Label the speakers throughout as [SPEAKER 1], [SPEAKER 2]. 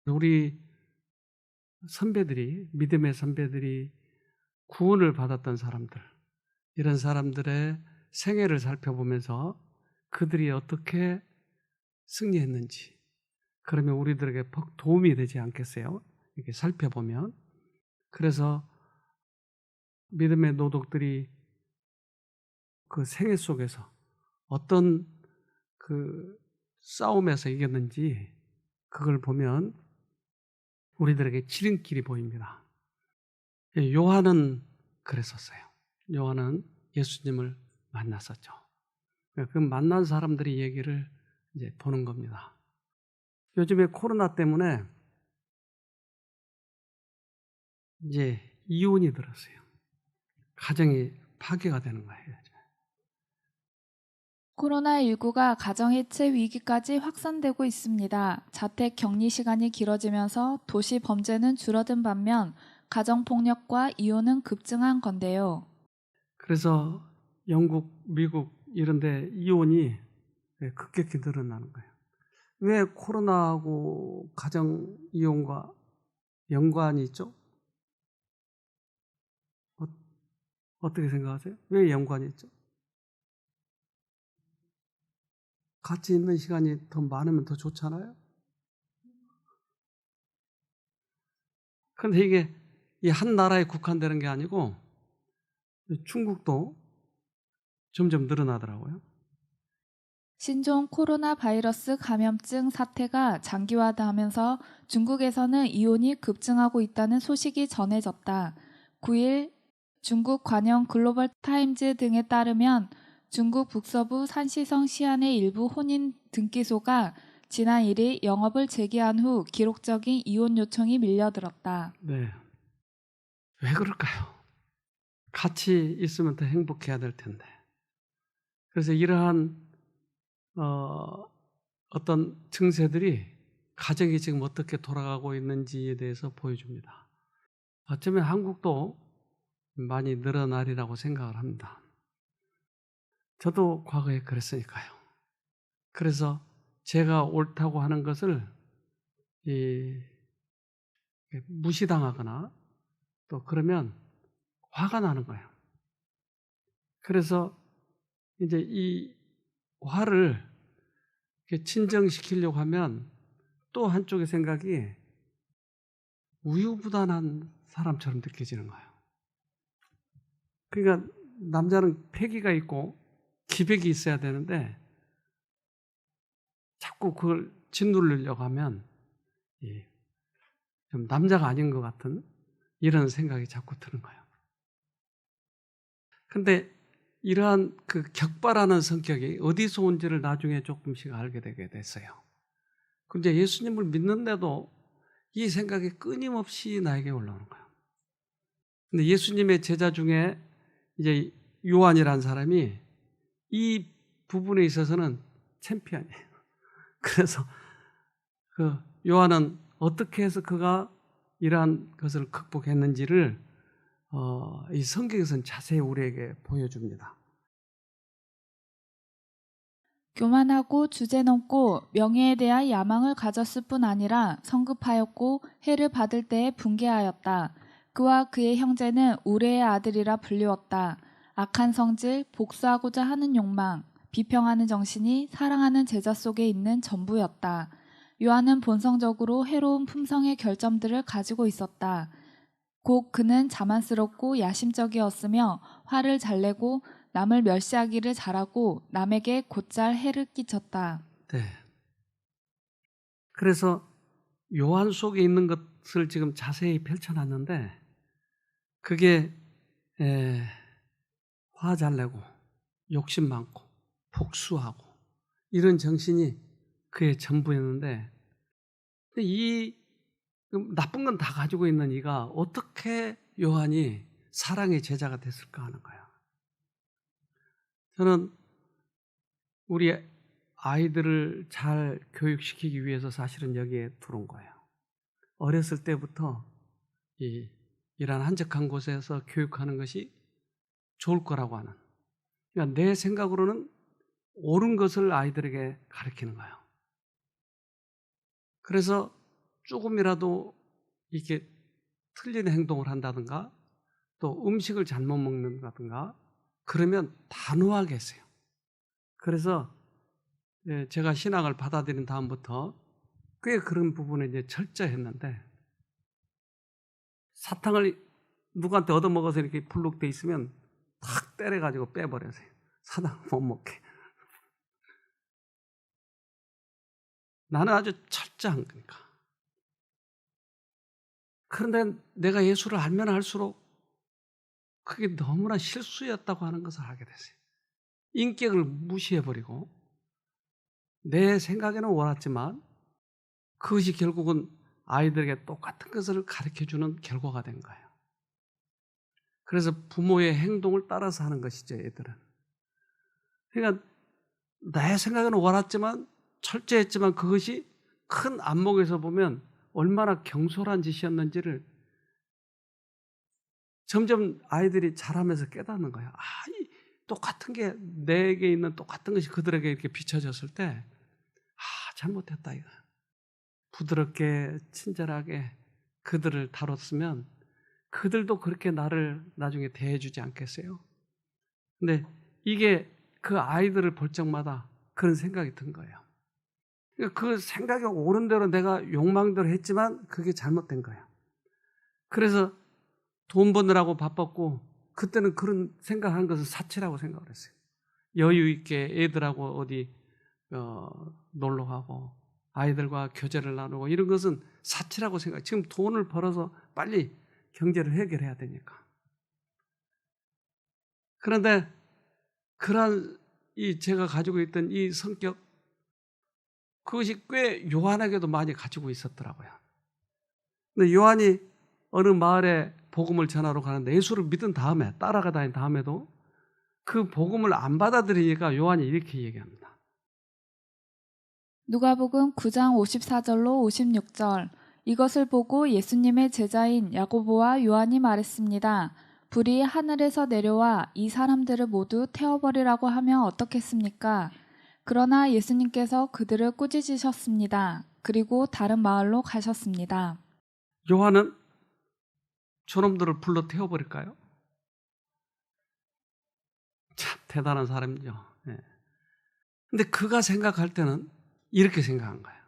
[SPEAKER 1] 우리 선배들이, 믿음의 선배들이 구원을 받았던 사람들, 이런 사람들의 생애를 살펴보면서 그들이 어떻게 승리했는지, 그러면 우리들에게 퍽 도움이 되지 않겠어요? 이렇게 살펴보면. 그래서 믿음의 노독들이 그 생애 속에서 어떤 그 싸움에서 이겼는지 그걸 보면 우리들에게 지름길이 보입니다. 요한은 그랬었어요. 요한은 예수님을 만났었죠. 그 만난 사람들의 얘기를 이제 보는 겁니다. 요즘에 코로나 때문에 이제 이혼이 들었어요. 가정이 파괴가 되는 거예요.
[SPEAKER 2] 코로나19가 가정해체 위기까지 확산되고 있습니다. 자택 격리 시간이 길어지면서 도시 범죄는 줄어든 반면 가정폭력과 이혼은 급증한 건데요.
[SPEAKER 1] 그래서 영국, 미국 이런 데 이혼이 급격히 늘어나는 거예요. 왜 코로나하고 가정 이혼과 연관이 있죠? 어떻게 생각하세요? 왜 연관이 있죠? 같이 있는 시간이 더 많으면 더 좋잖아요? 그런데 이게 이 한 나라에 국한되는 게 아니고 중국도 점점 늘어나더라고요.
[SPEAKER 2] 신종 코로나 바이러스 감염증 사태가 장기화하면서 중국에서는 이혼이 급증하고 있다는 소식이 전해졌다. 9일 중국 관영 글로벌 타임즈 등에 따르면 중국 북서부 산시성 시안의 일부 혼인 등기소가 지난 1일 영업을 재개한 후 기록적인 이혼 요청이 밀려들었다.
[SPEAKER 1] 네. 왜 그럴까요? 같이 있으면 더 행복해야 될 텐데. 그래서 이러한 어떤 증세들이 가정이 지금 어떻게 돌아가고 있는지에 대해서 보여줍니다. 어쩌면 한국도 많이 늘어나리라고 생각을 합니다. 저도 과거에 그랬으니까요. 그래서 제가 옳다고 하는 것을 무시당하거나 또 그러면 화가 나는 거예요. 그래서 이제 이 화를 진정시키려고 하면 또 한쪽의 생각이 우유부단한 사람처럼 느껴지는 거예요. 그러니까 남자는 패기가 있고 기백이 있어야 되는데 자꾸 그걸 짓누르려고 하면 좀 남자가 아닌 것 같은 이런 생각이 자꾸 드는 거예요. 근데 이러한 그 격발하는 성격이 어디서 온지를 나중에 조금씩 알게 되게 됐어요. 근데 예수님을 믿는데도 이 생각이 끊임없이 나에게 올라오는 거예요. 근데 예수님의 제자 중에 이제 요한이라는 사람이 이 부분에 있어서는 챔피언이에요. 그래서 그 요한은 어떻게 해서 그가 이러한 것을 극복했는지를 이 성경에서는 자세히 우리에게 보여줍니다.
[SPEAKER 2] 교만하고 주제넘고 명예에 대한 야망을 가졌을 뿐 아니라 성급하였고 해를 받을 때에 분개하였다. 그와 그의 형제는 우레의 아들이라 불리웠다. 악한 성질, 복수하고자 하는 욕망, 비평하는 정신이 사랑하는 제자 속에 있는 전부였다. 요한은 본성적으로 해로운 품성의 결점들을 가지고 있었다. 곧 그는 자만스럽고 야심적이었으며 화를 잘 내고 남을 멸시하기를 잘하고 남에게 곧잘 해를 끼쳤다.
[SPEAKER 1] 네. 그래서 요한 속에 있는 것을 지금 자세히 펼쳐놨는데 그게 화 잘 내고 욕심 많고 복수하고 이런 정신이 그의 전부였는데 이 나쁜 건 다 가지고 있는 이가 어떻게 요한이 사랑의 제자가 됐을까 하는 거예요. 저는 우리 아이들을 잘 교육시키기 위해서 사실은 여기에 들어온 거예요. 어렸을 때부터 이런 한적한 곳에서 교육하는 것이 좋을 거라고 하는. 그러니까 내 생각으로는 옳은 것을 아이들에게 가르치는 거예요. 그래서 조금이라도 이렇게 틀린 행동을 한다든가 또 음식을 잘못 먹는다든가 그러면 단호하게 했어요. 그래서 제가 신앙을 받아들인 다음부터 꽤 그런 부분에 이제 철저했는데 사탕을 누구한테 얻어먹어서 이렇게 불룩돼 있으면 탁 때려가지고 빼버렸어요. 사탕 못 먹게. 나는 아주 철저한 거니까. 그런데 내가 예수를 알면 알수록 그게 너무나 실수였다고 하는 것을 알게 됐어요. 인격을 무시해버리고 내 생각에는 옳았지만 그것이 결국은 아이들에게 똑같은 것을 가르쳐주는 결과가 된 거예요. 그래서 부모의 행동을 따라서 하는 것이죠, 애들은. 그러니까 내 생각에는 옳았지만 철저했지만 그것이 큰 안목에서 보면 얼마나 경솔한 짓이었는지를 점점 아이들이 자라면서 깨닫는 거예요. 이 똑같은 게 내게 있는 똑같은 것이 그들에게 이렇게 비춰졌을 때 잘못했다 이거. 부드럽게 친절하게 그들을 다뤘으면 그들도 그렇게 나를 나중에 대해주지 않겠어요? 근데 이게 그 아이들을 볼 적마다 그런 생각이 든 거예요. 그 생각이 옳은 대로 내가 욕망대로 했지만 그게 잘못된 거예요. 그래서 돈 버느라고 바빴고 그때는 그런 생각하는 것을 사치라고 생각을 했어요. 여유 있게 애들하고 어디 놀러 가고 아이들과 교제를 나누고 이런 것은 사치라고 생각해요. 지금 돈을 벌어서 빨리 경제를 해결해야 되니까. 그런데 그러한 제가 가지고 있던 이 성격 그것이 꽤 요한에게도 많이 가지고 있었더라고요. 근데 요한이 어느 마을에 복음을 전하러 가는데 예수를 믿은 다음에 따라가 다닌 다음에도 그 복음을 안 받아들이니까 요한이 이렇게 얘기합니다.
[SPEAKER 2] 누가복음 9장 54절로 56절. 이것을 보고 예수님의 제자인 야고보와 요한이 말했습니다. 불이 하늘에서 내려와 이 사람들을 모두 태워버리라고 하면 어떻겠습니까? 그러나 예수님께서 그들을 꾸짖으셨습니다. 그리고 다른 마을로 가셨습니다.
[SPEAKER 1] 요한은 저놈들을 불러 태워버릴까요? 참 대단한 사람이죠. 근데 그가 생각할 때는 이렇게 생각한 거예요.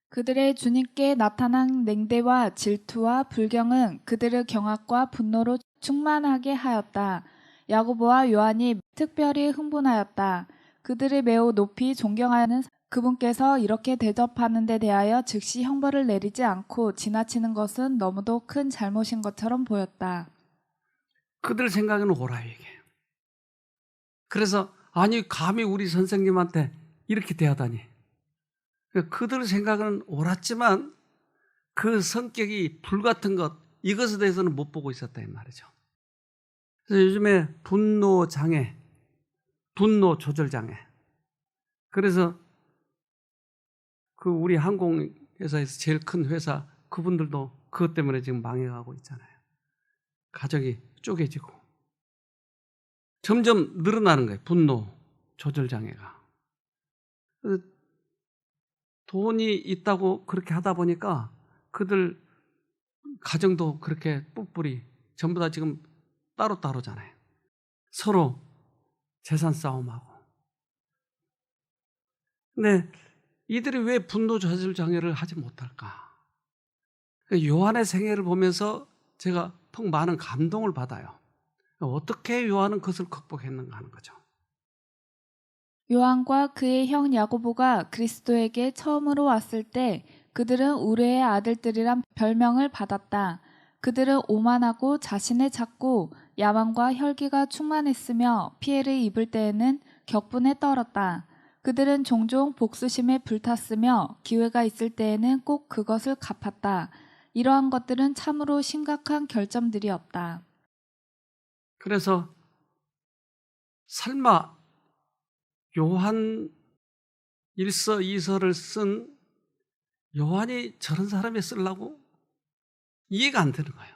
[SPEAKER 2] 그들의 주님께 나타난 냉대와 질투와 불경은 그들을 경악과 분노로 충만하게 하였다. 야고보와 요한이 특별히 흥분하였다. 그들을 매우 높이 존경하는 그분께서 이렇게 대접하는 데 대하여 즉시 형벌을 내리지 않고 지나치는 것은 너무도 큰 잘못인 것처럼 보였다.
[SPEAKER 1] 그들 생각에는 옳아요 이게. 그래서 아니 감히 우리 선생님한테 이렇게 대하다니. 그들 생각은 옳았지만 그 성격이 불같은 것 이것에 대해서는 못 보고 있었다 이 말이죠. 그래서 요즘에 분노 장애, 분노 조절 장애. 그래서 그 우리 항공회사에서 제일 큰 회사 그분들도 그것 때문에 지금 망해가고 있잖아요. 가정이 쪼개지고 점점 늘어나는 거예요. 분노 조절 장애가. 돈이 있다고 그렇게 하다 보니까 그들 가정도 그렇게 뿔뿔이 전부 다 지금 따로따로잖아요. 서로 재산 싸움하고. 근데 이들이 왜 분노 조절 장애를 하지 못할까? 요한의 생애를 보면서 제가 통 많은 감동을 받아요. 어떻게 요한은 그것을 극복했는가 하는 거죠.
[SPEAKER 2] 요한과 그의 형 야고보가 그리스도에게 처음으로 왔을 때 그들은 우레의 아들들이란 별명을 받았다. 그들은 오만하고 자신을 찾고 야망과 혈기가 충만했으며 피해를 입을 때에는 격분에 떨었다. 그들은 종종 복수심에 불탔으며 기회가 있을 때에는 꼭 그것을 갚았다. 이러한 것들은 참으로 심각한 결점들이었다.
[SPEAKER 1] 그래서 설마 요한 1서 2서를 쓴 요한이 저런 사람이 쓰려고? 이해가 안 되는 거예요.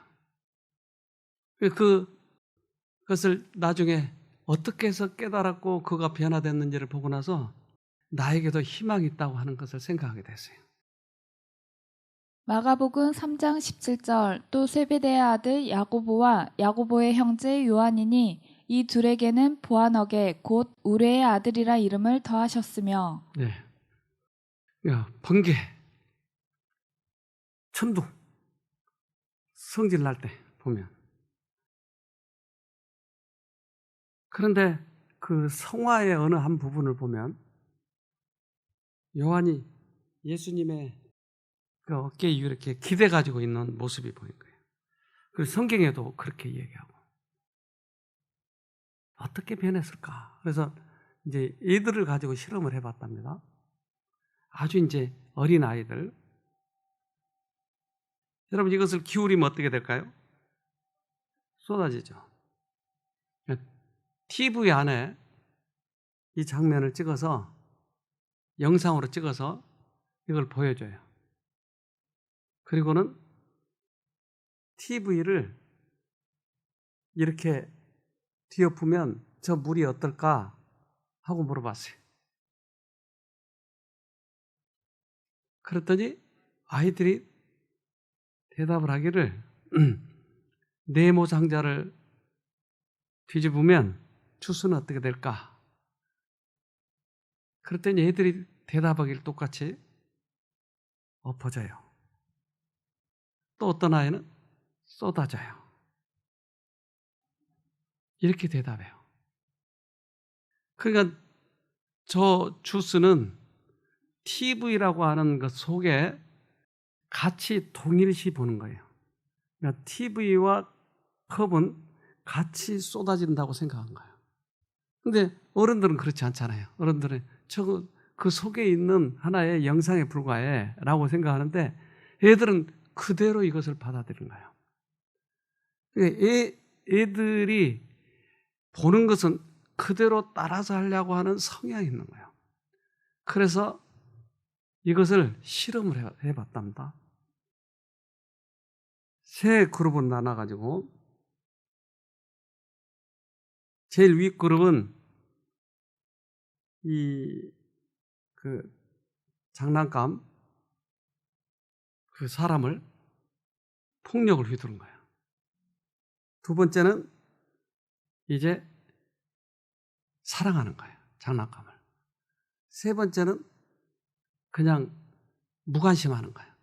[SPEAKER 1] 그것을 나중에 어떻게 해서 깨달았고 그가 변화됐는지를 보고 나서 나에게도 희망이 있다고 하는 것을 생각하게 됐어요.
[SPEAKER 2] 마가복음 3장 17절 또 세베대의 아들 야고보와 야고보의 형제 요한이니 이 둘에게는 보아너게 곧 우레의 아들이라 이름을 더하셨으며.
[SPEAKER 1] 네. 야, 번개, 천둥, 성질 날 때 보면. 그런데 그 성화의 어느 한 부분을 보면 요한이 예수님의 그 어깨에 이렇게 기대 가지고 있는 모습이 보인 거예요. 그리고 성경에도 그렇게 얘기하고. 어떻게 변했을까? 그래서 이제 애들을 가지고 실험을 해봤답니다. 아주 이제 어린 아이들. 여러분 이것을 기울이면 어떻게 될까요? 쏟아지죠. TV 안에 이 장면을 찍어서 영상으로 찍어서 이걸 보여줘요. 그리고는 TV를 이렇게 뒤엎으면 저 물이 어떨까 하고 물어봤어요. 그랬더니 아이들이 대답을 하기를 네모 상자를 뒤집으면 주스는 어떻게 될까? 그랬더니 애들이 대답하기를 똑같이 엎어져요. 또 어떤 아이는 쏟아져요. 이렇게 대답해요. 그러니까 저 주스는 TV라고 하는 것 속에 같이 동일시 보는 거예요. 그러니까 TV와 컵은 같이 쏟아진다고 생각한 거예요. 근데 어른들은 그렇지 않잖아요. 어른들은 저거 그 속에 있는 하나의 영상에 불과해 라고 생각하는데 애들은 그대로 이것을 받아들인 거예요. 그러니까 애들이 보는 것은 그대로 따라서 하려고 하는 성향이 있는 거예요. 그래서 이것을 실험을 해봤답니다. 세 그룹으로 나눠가지고 제일 위 그룹은 그 장난감 그 사람을 폭력을 휘두른 거예요. 두 번째는 이제 사랑하는 거예요. 장난감을. 세 번째는 그냥 무관심하는 거예요.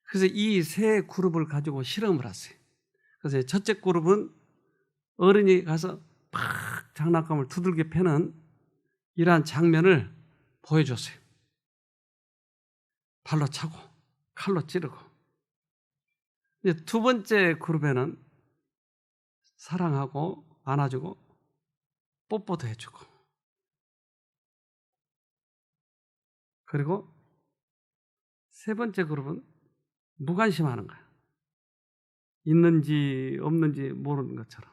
[SPEAKER 1] 그래서 이 세 그룹을 가지고 실험을 했어요. 그래서 첫째 그룹은 어른이 가서 팍 장난감을 두들겨 패는 이러한 장면을 보여줬어요. 발로 차고 칼로 찌르고. 이제 두 번째 그룹에는 사랑하고 안아주고 뽀뽀도 해주고 그리고 세 번째 그룹은 무관심하는 거예요. 있는지 없는지 모르는 것처럼.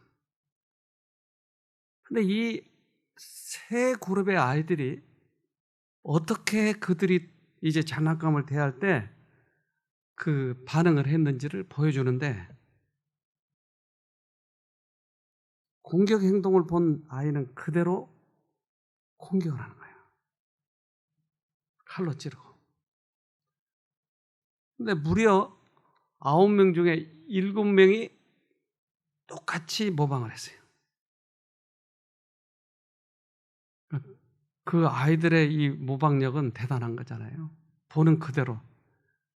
[SPEAKER 1] 근데 이 세 그룹의 아이들이 어떻게 그들이 이제 장난감을 대할 때 그 반응을 했는지를 보여주는데 공격 행동을 본 아이는 그대로 공격을 하는 거예요. 칼로 찌르고. 근데 무려 9명 중에 7명이 똑같이 모방을 했어요. 그 아이들의 이 모방력은 대단한 거잖아요. 보는 그대로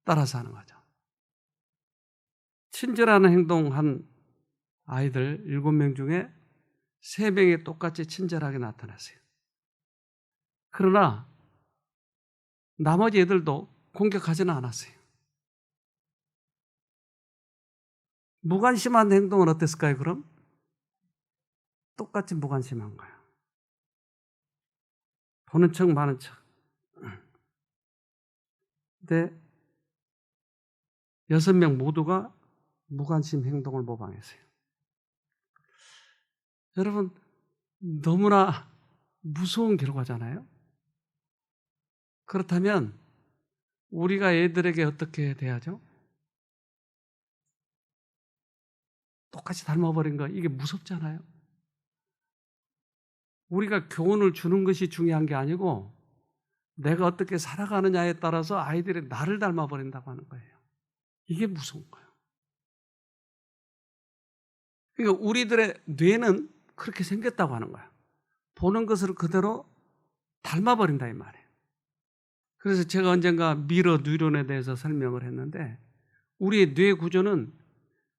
[SPEAKER 1] 따라서 하는 거죠. 친절한 행동한 아이들 7명 중에 3명이 똑같이 친절하게 나타났어요. 그러나 나머지 애들도 공격하지는 않았어요. 무관심한 행동은 어땠을까요, 그럼? 똑같이 무관심한 거예요. 보는 척 마는 척. 근데 6명 모두가 무관심 행동을 모방했어요. 여러분, 너무나 무서운 결과잖아요? 그렇다면 우리가 애들에게 어떻게 대하죠? 똑같이 닮아버린 거, 이게 무섭잖아요? 우리가 교훈을 주는 것이 중요한 게 아니고 내가 어떻게 살아가느냐에 따라서 아이들이 나를 닮아버린다고 하는 거예요. 이게 무서운 거예요. 그러니까 우리들의 뇌는 그렇게 생겼다고 하는 거예요. 보는 것을 그대로 닮아버린다 이 말이에요. 그래서 제가 언젠가 미러 뉴런에 대해서 설명을 했는데 우리의 뇌 구조는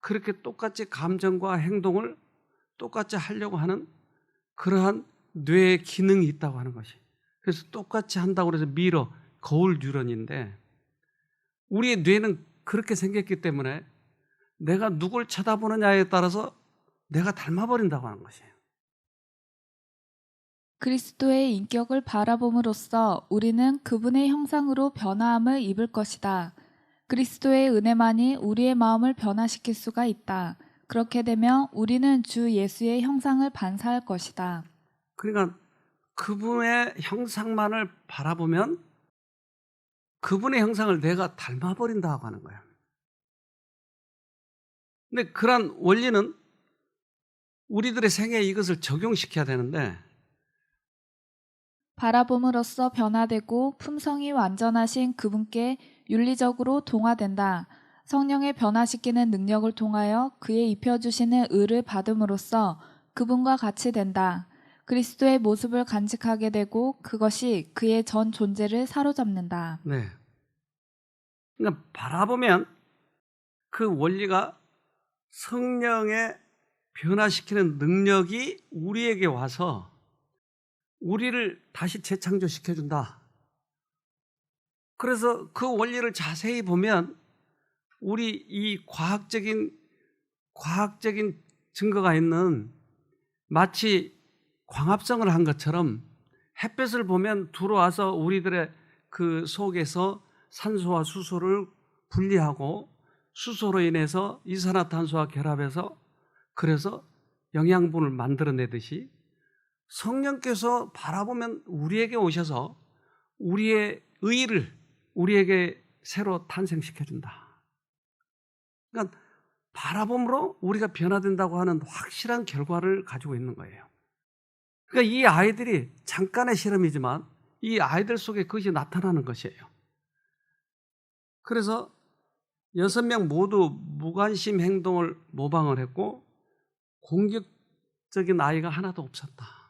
[SPEAKER 1] 그렇게 똑같이 감정과 행동을 똑같이 하려고 하는 그러한 뇌의 기능이 있다고 하는 것이. 그래서 똑같이 한다고 해서 미러, 거울 뉴런인데 우리의 뇌는 그렇게 생겼기 때문에 내가 누굴 쳐다보느냐에 따라서 내가 닮아버린다고 하는 것이에요.
[SPEAKER 2] 그리스도의 인격을 바라봄으로써 우리는 그분의 형상으로 변화함을 입을 것이다. 그리스도의 은혜만이 우리의 마음을 변화시킬 수가 있다. 그렇게 되면 우리는 주 예수의 형상을 반사할 것이다.
[SPEAKER 1] 그러니까 그분의 형상만을 바라보면 그분의 형상을 내가 닮아버린다고 하는 거예요. 근데 그런 원리는 우리들의 생애에 이것을 적용시켜야 되는데
[SPEAKER 2] 바라봄으로써 변화되고 품성이 완전하신 그분께 윤리적으로 동화된다. 성령의 변화시키는 능력을 통하여 그의 입혀주시는 의를 받음으로써 그분과 같이 된다. 그리스도의 모습을 간직하게 되고 그것이 그의 전 존재를 사로잡는다.
[SPEAKER 1] 네. 그러니까 바라보면 그 원리가 성령의 변화시키는 능력이 우리에게 와서 우리를 다시 재창조시켜준다. 그래서 그 원리를 자세히 보면 우리 이 과학적인 증거가 있는 마치 광합성을 한 것처럼 햇볕을 보면 들어와서 우리들의 그 속에서 산소와 수소를 분리하고 수소로 인해서 이산화탄소와 결합해서 그래서 영양분을 만들어내듯이 성령께서 바라보면 우리에게 오셔서 우리의 의를 우리에게 새로 탄생시켜준다. 그러니까 바라봄으로 우리가 변화된다고 하는 확실한 결과를 가지고 있는 거예요. 그러니까 이 아이들이 잠깐의 실험이지만 이 아이들 속에 그것이 나타나는 것이에요. 그래서 6명 모두 무관심 행동을 모방을 했고 공격적인 아이가 하나도 없었다.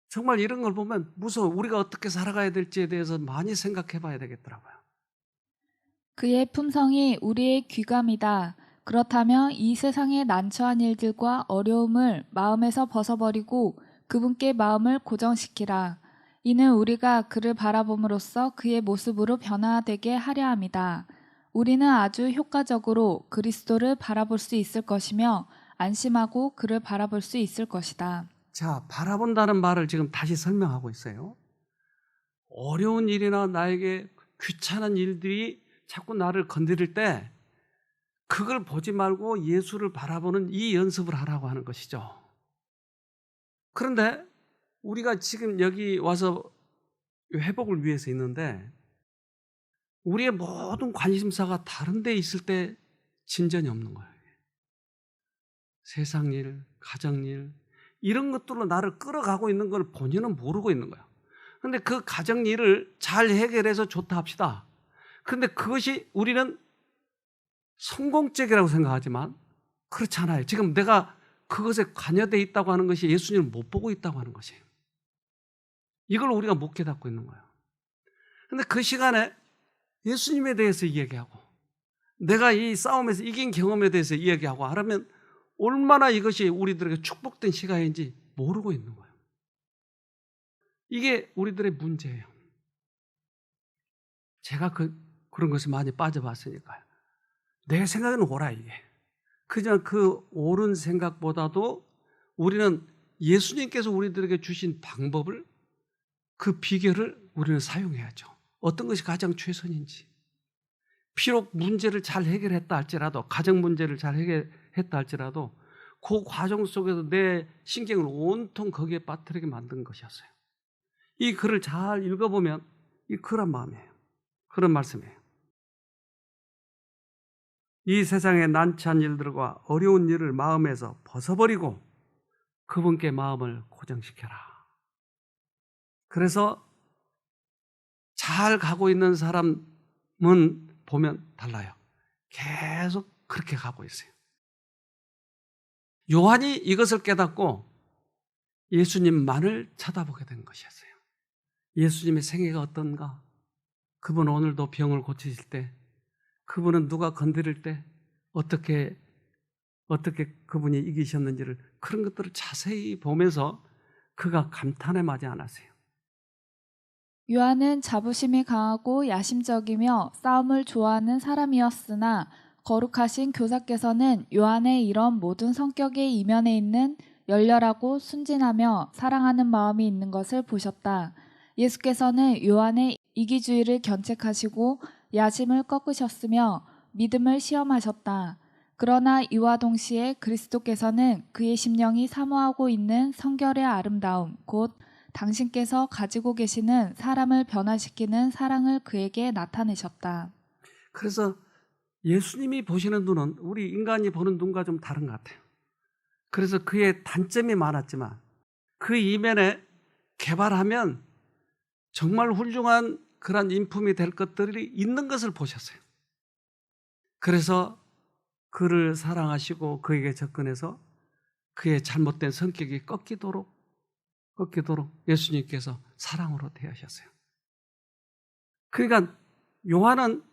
[SPEAKER 1] 정말 이런 걸 보면 무서워. 우리가 어떻게 살아가야 될지에 대해서 많이 생각해 봐야 되겠더라고요.
[SPEAKER 2] 그의 품성이 우리의 귀감이다. 그렇다면 이 세상의 난처한 일들과 어려움을 마음에서 벗어버리고 그분께 마음을 고정시키라. 이는 우리가 그를 바라봄으로써 그의 모습으로 변화되게 하려 함이다. 우리는 아주 효과적으로 그리스도를 바라볼 수 있을 것이며 안심하고 그를 바라볼 수 있을 것이다.
[SPEAKER 1] 자, 바라본다는 말을 지금 다시 설명하고 있어요. 어려운 일이나 나에게 귀찮은 일들이 자꾸 나를 건드릴 때 그걸 보지 말고 예수를 바라보는 이 연습을 하라고 하는 것이죠. 그런데 우리가 지금 여기 와서 회복을 위해서 있는데 우리의 모든 관심사가 다른 데 있을 때 진전이 없는 거예요. 세상 일, 가정 일, 이런 것들로 나를 끌어가고 있는 걸 본인은 모르고 있는 거예요. 그런데 그 가정 일을 잘 해결해서 좋다 합시다. 그런데 그것이 우리는 성공적이라고 생각하지만 그렇지 않아요. 지금 내가 그것에 관여되어 있다고 하는 것이 예수님을 못 보고 있다고 하는 것이에요. 이걸 우리가 못 깨닫고 있는 거예요. 그런데 그 시간에 예수님에 대해서 이야기하고 내가 이 싸움에서 이긴 경험에 대해서 이야기하고 하려면 얼마나 이것이 우리들에게 축복된 시간인지 모르고 있는 거예요. 이게 우리들의 문제예요. 제가 그런 것이 많이 빠져봤으니까요. 내 생각은 옳아 이게. 그냥 그 옳은 생각보다도 우리는 예수님께서 우리들에게 주신 방법을 그 비결을 우리는 사용해야죠. 어떤 것이 가장 최선인지. 비록 문제를 잘 해결했다 할지라도 가정 문제를 잘 해결했다 할지라도 그 과정 속에서 내 신경을 온통 거기에 빠뜨리게 만든 것이었어요. 이 글을 잘 읽어보면 이 그런 마음이에요. 그런 말씀이에요. 이 세상의 난처한 일들과 어려운 일을 마음에서 벗어버리고 그분께 마음을 고정시켜라. 그래서 잘 가고 있는 사람은 보면 달라요. 계속 그렇게 가고 있어요. 요한이 이것을 깨닫고 예수님만을 쳐다보게 된 것이었어요. 예수님의 생애가 어떤가? 그분은 오늘도 병을 고치실 때, 그분은 누가 건드릴 때 어떻게 그분이 이기셨는지를, 그런 것들을 자세히 보면서 그가 감탄에 마지 않았어요.
[SPEAKER 2] 요한은 자부심이 강하고 야심적이며 싸움을 좋아하는 사람이었으나 거룩하신 교사께서는 요한의 이런 모든 성격의 이면에 있는 열렬하고 순진하며 사랑하는 마음이 있는 것을 보셨다. 예수께서는 요한의 이기주의를 견책하시고 야심을 꺾으셨으며 믿음을 시험하셨다. 그러나 이와 동시에 그리스도께서는 그의 심령이 사모하고 있는 성결의 아름다움, 곧 당신께서 가지고 계시는 사람을 변화시키는 사랑을 그에게 나타내셨다.
[SPEAKER 1] 그래서 예수님이 보시는 눈은 우리 인간이 보는 눈과 좀 다른 것 같아요. 그래서 그의 단점이 많았지만 그 이면에 개발하면 정말 훌륭한 그런 인품이 될 것들이 있는 것을 보셨어요. 그래서 그를 사랑하시고 그에게 접근해서 그의 잘못된 성격이 꺾이도록 예수님께서 사랑으로 대하셨어요. 그러니까 요한은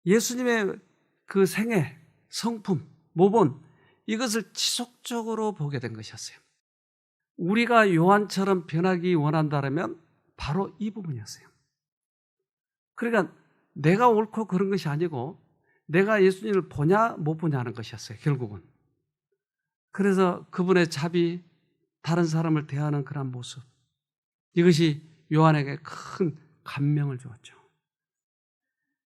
[SPEAKER 1] 예수님의 그 생애, 성품, 모본, 이것을 지속적으로 보게 된 것이었어요. 우리가 요한처럼 변하기 원한다면 바로 이 부분이었어요. 그러니까 내가 옳고 그런 것이 아니고 내가 예수님을 보냐 못 보냐는 것이었어요, 결국은. 그래서 그분의 자비, 다른 사람을 대하는 그런 모습, 이것이 요한에게 큰 감명을 주었죠.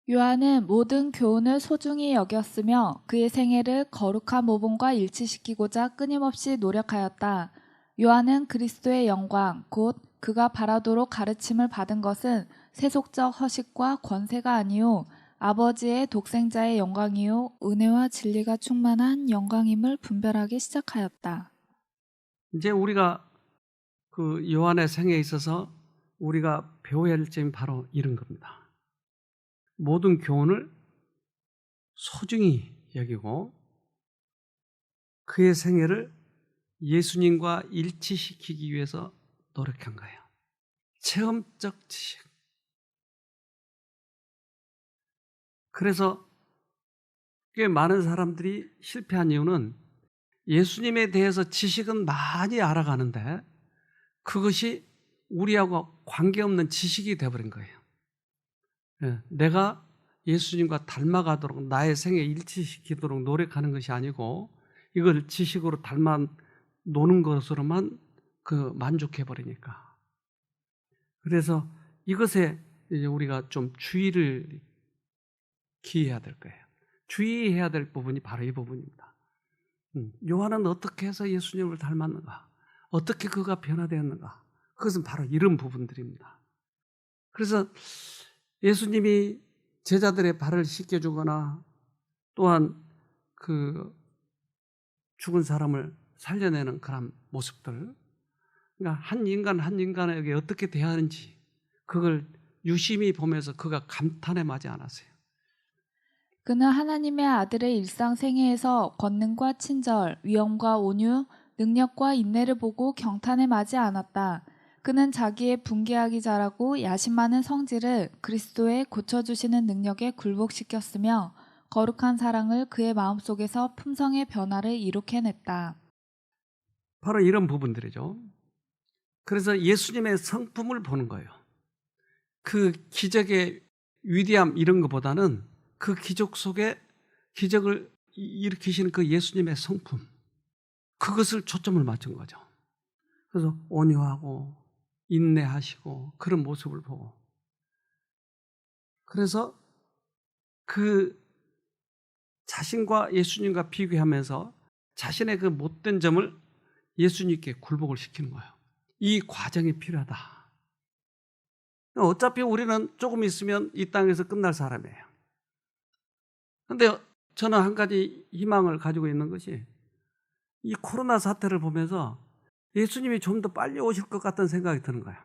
[SPEAKER 2] 요한은 모든 교훈을 소중히 여겼으며 그의 생애를 거룩한 모범과 일치시키고자 끊임없이 노력하였다. 요한은 그리스도의 영광, 곧 그가 바라도록 가르침을 받은 것은 세속적 허식과 권세가 아니요 아버지의 독생자의 영광이요 은혜와 진리가 충만한 영광임을 분별하기 시작하였다.
[SPEAKER 1] 이제 우리가 그 요한의 생애에 있어서 우리가 배워야 할 점이 바로 이런 겁니다. 모든 교훈을 소중히 여기고 그의 생애를 예수님과 일치시키기 위해서 노력한 거예요. 체험적 지식. 그래서 꽤 많은 사람들이 실패한 이유는 예수님에 대해서 지식은 많이 알아가는데 그것이 우리하고 관계없는 지식이 되어버린 거예요. 내가 예수님과 닮아가도록 나의 생에 일치시키도록 노력하는 것이 아니고 이걸 지식으로 닮아 노는 것으로만 만족해버리니까. 그래서 이것에 이제 우리가 좀 주의를 기해야 될 거예요. 주의해야 될 부분이 바로 이 부분입니다. 요한은 어떻게 해서 예수님을 닮았는가? 어떻게 그가 변화되었는가? 그것은 바로 이런 부분들입니다. 그래서 예수님이 제자들의 발을 씻겨주거나 또한 그 죽은 사람을 살려내는 그런 모습들, 그러니까 한 인간에게 어떻게 대하는지 그걸 유심히 보면서 그가 감탄에 마지 않았어요.
[SPEAKER 2] 그는 하나님의 아들의 일상 생애에서 권능과 친절, 위엄과 온유, 능력과 인내를 보고 경탄에 마지 않았다. 그는 자기의 분개하기 잘하고 야심 많은 성질을 그리스도의 고쳐주시는 능력에 굴복시켰으며 거룩한 사랑을 그의 마음속에서 품성의 변화를 이룩해냈다.
[SPEAKER 1] 바로 이런 부분들이죠. 그래서 예수님의 성품을 보는 거예요. 그 기적의 위대함 이런 것보다는 그 기적 속에 기적을 일으키시는 그 예수님의 성품, 그것을 초점을 맞춘 거죠. 그래서 온유하고 인내하시고 그런 모습을 보고, 그래서 그 자신과 예수님과 비교하면서 자신의 그 못된 점을 예수님께 굴복을 시키는 거예요. 이 과정이 필요하다. 어차피 우리는 조금 있으면 이 땅에서 끝날 사람이에요. 그런데 저는 한 가지 희망을 가지고 있는 것이, 이 코로나 사태를 보면서 예수님이 좀 더 빨리 오실 것 같다는 생각이 드는 거예요.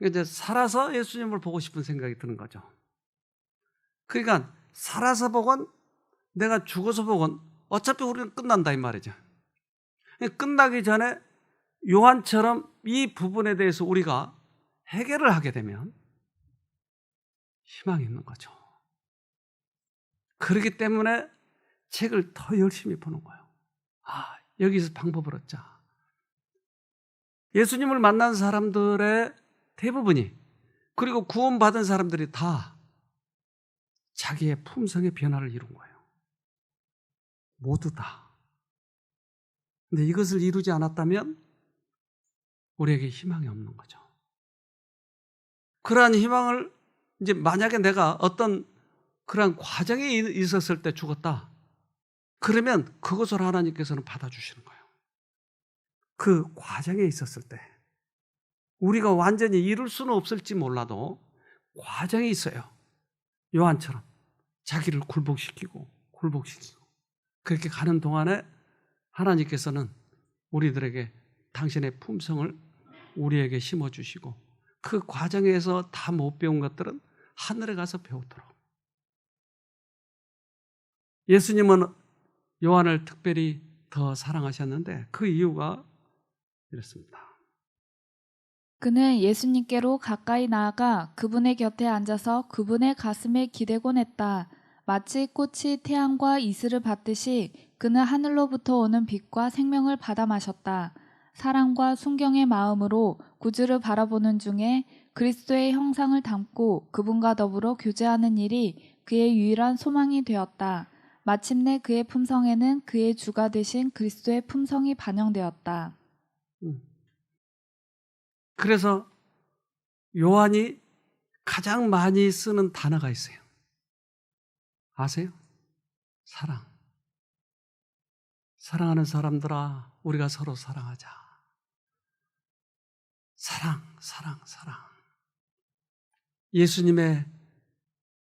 [SPEAKER 1] 이제 살아서 예수님을 보고 싶은 생각이 드는 거죠. 그러니까 살아서 보건 내가 죽어서 보건 어차피 우리는 끝난다 이 말이죠. 끝나기 전에 요한처럼 이 부분에 대해서 우리가 해결을 하게 되면 희망이 있는 거죠. 그렇기 때문에 책을 더 열심히 보는 거예요. 여기서 방법을 얻자. 예수님을 만난 사람들의 대부분이, 그리고 구원받은 사람들이 다 자기의 품성의 변화를 이룬 거예요. 모두 다. 근데 이것을 이루지 않았다면 우리에게 희망이 없는 거죠. 그러한 희망을 이제 만약에 내가 어떤 그러한 과정에 있었을 때 죽었다. 그러면 그것을 하나님께서는 받아주시는 거예요. 그 과정에 있었을 때 우리가 완전히 이룰 수는 없을지 몰라도 과정이 있어요. 요한처럼 자기를 굴복시키고 그렇게 가는 동안에 하나님께서는 우리들에게 당신의 품성을 우리에게 심어주시고 그 과정에서 다 못 배운 것들은 하늘에 가서 배우도록. 예수님은 요한을 특별히 더 사랑하셨는데 그 이유가 이렇습니다.
[SPEAKER 2] 그는 예수님께로 가까이 나아가 그분의 곁에 앉아서 그분의 가슴에 기대곤 했다. 마치 꽃이 태양과 이슬을 받듯이 그는 하늘로부터 오는 빛과 생명을 받아 마셨다. 사랑과 순경의 마음으로 구주를 바라보는 중에 그리스도의 형상을 담고 그분과 더불어 교제하는 일이 그의 유일한 소망이 되었다. 마침내 그의 품성에는 그의 주가 되신 그리스도의 품성이 반영되었다.
[SPEAKER 1] 그래서 요한이 가장 많이 쓰는 단어가 있어요. 아세요? 사랑. 사랑하는 사람들아, 우리가 서로 사랑하자. 사랑. 예수님의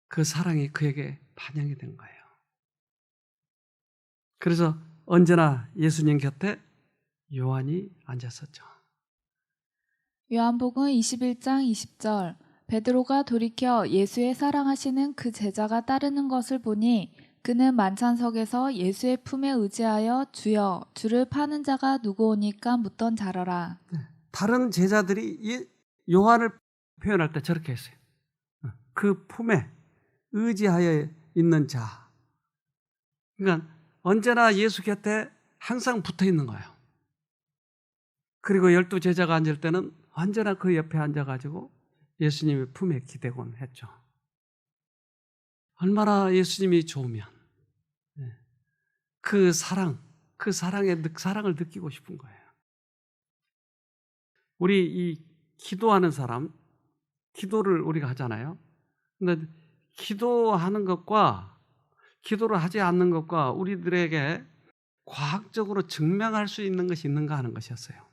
[SPEAKER 1] 그 사랑이 그에게 반영이 된 거예요. 그래서 언제나 예수님 곁에 요한이 앉았었죠.
[SPEAKER 2] 요한복음 21장 20절 베드로가 돌이켜 예수의 사랑하시는 그 제자가 따르는 것을 보니 그는 만찬석에서 예수의 품에 의지하여 주여 주를 파는 자가 누구오니까 묻던 자러라.
[SPEAKER 1] 다른 제자들이 요한을 표현할 때 저렇게 했어요. 그 품에 의지하여 있는 자. 그러니까 언제나 예수 곁에 항상 붙어 있는 거예요. 그리고 12 제자가 앉을 때는 언제나 그 옆에 앉아가지고 예수님의 품에 기대곤 했죠. 얼마나 예수님이 좋으면 그 사랑을 느끼고 싶은 거예요. 우리 이 기도하는 사람, 기도를 우리가 하잖아요. 근데 기도하는 것과 기도를 하지 않는 것과 우리들에게 과학적으로 증명할 수 있는 것이 있는가 하는 것이었어요.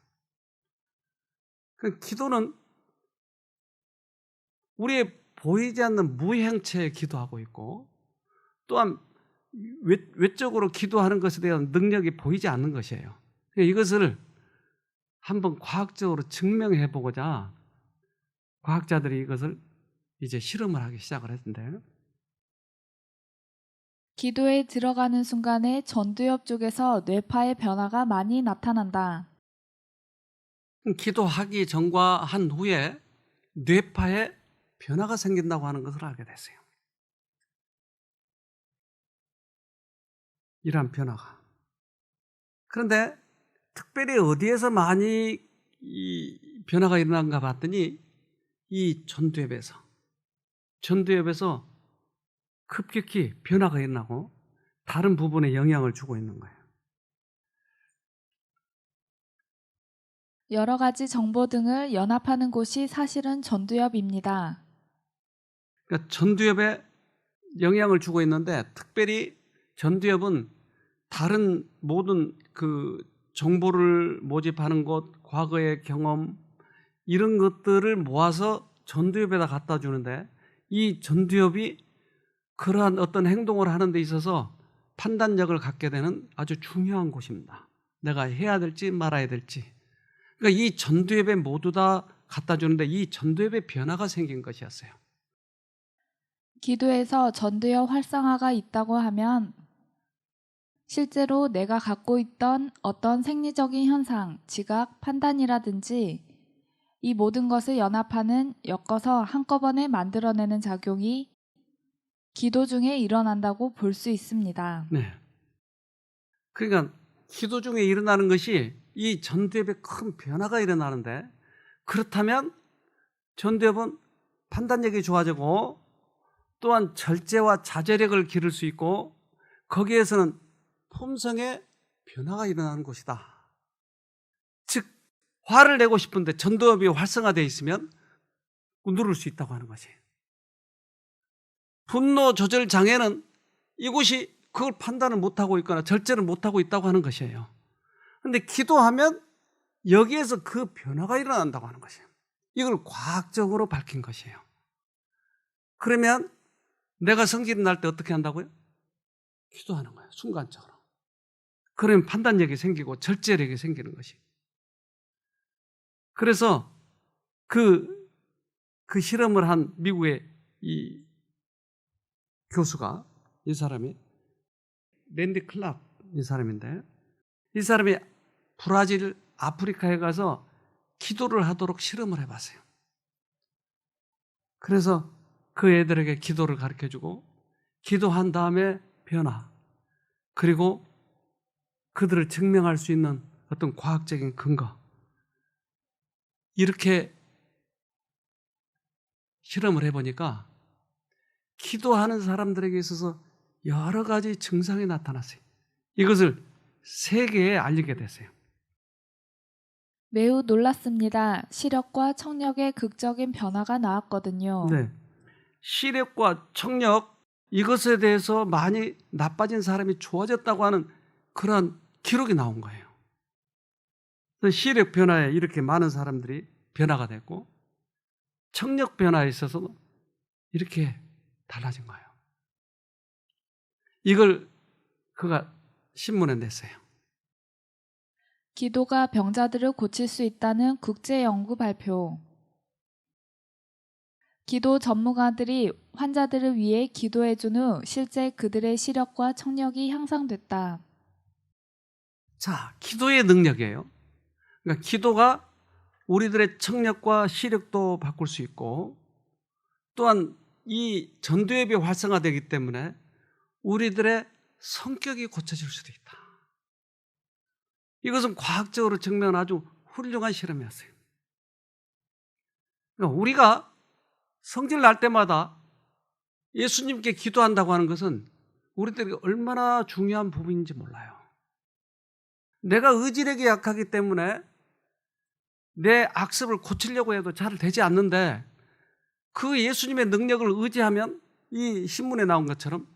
[SPEAKER 1] 그 기도는 우리의 보이지 않는 무형체에 기도하고 있고 또한 외적으로 기도하는 것에 대한 능력이 보이지 않는 것이에요. 이것을 한번 과학적으로 증명해 보고자 과학자들이 이것을 이제 실험을 하기 시작을 했는데
[SPEAKER 2] 기도에 들어가는 순간에 전두엽 쪽에서 뇌파의 변화가 많이 나타난다.
[SPEAKER 1] 기도하기 전과 한 후에 뇌파에 변화가 생긴다고 하는 것을 알게 됐어요. 이러한 변화가. 그런데 특별히 어디에서 많이 이 변화가 일어난가 봤더니 이 전두엽에서 급격히 변화가 일어나고 다른 부분에 영향을 주고 있는 거예요.
[SPEAKER 2] 여러 가지 정보 등을 연합하는 곳이 사실은 전두엽입니다.
[SPEAKER 1] 그러니까 전두엽에 영향을 주고 있는데 특별히 전두엽은 다른 모든 그 정보를 모집하는 것, 과거의 경험 이런 것들을 모아서 전두엽에다 갖다 주는데 이 전두엽이 그러한 어떤 행동을 하는 데 있어서 판단력을 갖게 되는 아주 중요한 곳입니다. 내가 해야 될지 말아야 될지. 그러니까 이 전두엽에 모두 다 갖다 주는데 이 전두엽에 변화가 생긴 것이었어요.
[SPEAKER 2] 기도에서 전도여 활성화가 있다고 하면 실제로 내가 갖고 있던 어떤 생리적인 현상, 지각, 판단이라든지 이 모든 것을 연합하는, 엮어서 한꺼번에 만들어내는 작용이 기도 중에 일어난다고 볼 수 있습니다.
[SPEAKER 1] 네. 그러니까 기도 중에 일어나는 것이 이 전두엽에 큰 변화가 일어나는데, 그렇다면 전두엽은 판단력이 좋아지고 또한 절제와 자제력을 기를 수 있고 거기에서는 품성의 변화가 일어나는 곳이다. 즉 화를 내고 싶은데 전두엽이 활성화되어 있으면 누를 수 있다고 하는 것이에요. 분노 조절 장애는 이곳이 그걸 판단을 못하고 있거나 절제를 못하고 있다고 하는 것이에요. 그런데 기도하면 여기에서 그 변화가 일어난다고 하는 것이에요. 이걸 과학적으로 밝힌 것이에요. 그러면 내가 성질이 날 때 어떻게 한다고요? 기도하는 거예요. 순간적으로. 그러면 판단력이 생기고 절제력이 생기는 것이. 그래서 그 실험을 한 미국의 이 교수가, 이 사람이 랜디 클락 이 사람인데, 이 사람이 브라질, 아프리카에 가서 기도를 하도록 실험을 해봤어요. 그래서 그 애들에게 기도를 가르쳐주고 기도한 다음에 변화, 그리고 그들을 증명할 수 있는 어떤 과학적인 근거, 이렇게 실험을 해보니까 기도하는 사람들에게 있어서 여러 가지 증상이 나타났어요. 이것을 세계에 알리게 됐어요.
[SPEAKER 2] 매우 놀랐습니다. 시력과 청력의 극적인 변화가 나왔거든요.
[SPEAKER 1] 네. 시력과 청력, 이것에 대해서 많이 나빠진 사람이 좋아졌다고 하는 그런 기록이 나온 거예요. 시력 변화에 이렇게 많은 사람들이 변화가 됐고 청력 변화에 있어서도 이렇게 달라진 거예요. 이걸 그가 신문에 냈어요.
[SPEAKER 2] 기도가 병자들을 고칠 수 있다는 국제 연구 발표. 기도 전문가들이 환자들을 위해 기도해준 후 실제 그들의 시력과 청력이 향상됐다.
[SPEAKER 1] 자, 기도의 능력이에요. 그러니까 기도가 우리들의 청력과 시력도 바꿀 수 있고 또한 이 전두엽이 활성화되기 때문에 우리들의 성격이 고쳐질 수도 있다. 이것은 과학적으로 증명한 아주 훌륭한 실험이었어요. 그러니까 우리가 성질 날 때마다 예수님께 기도한다고 하는 것은 우리들에게 얼마나 중요한 부분인지 몰라요. 내가 의지력이 약하기 때문에 내 악습을 고치려고 해도 잘 되지 않는데 그 예수님의 능력을 의지하면 이 신문에 나온 것처럼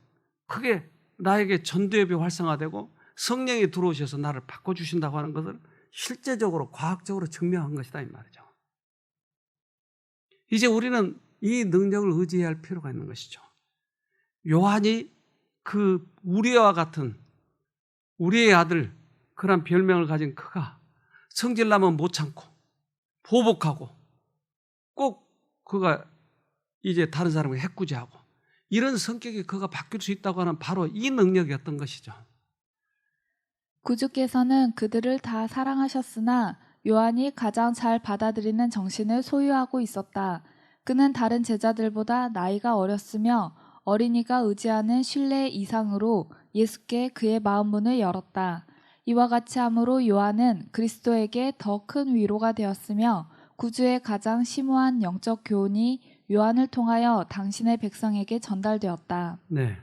[SPEAKER 1] 그게 나에게 전두엽이 활성화되고 성령이 들어오셔서 나를 바꿔주신다고 하는 것을 실제적으로 과학적으로 증명한 것이다 이 말이죠. 이제 우리는 이 능력을 의지해야 할 필요가 있는 것이죠. 요한이 그 우리와 같은 우리의 아들, 그런 별명을 가진 그가 성질나면 못 참고 보복하고 꼭 그가 이제 다른 사람을 해꾸지하고 이런 성격이 그가 바뀔 수 있다고 하는 바로 이 능력이었던 것이죠.
[SPEAKER 2] 구주께서는 그들을 다 사랑하셨으나 요한이 가장 잘 받아들이는 정신을 소유하고 있었다. 그는 다른 제자들보다 나이가 어렸으며 어린이가 의지하는 신뢰 이상으로 예수께 그의 마음 문을 열었다. 이와 같이 함으로 요한은 그리스도에게 더 큰 위로가 되었으며 구주의 가장 심오한 영적 교훈이 요한을 통하여 당신의 백성에게 전달되었다.
[SPEAKER 1] 네.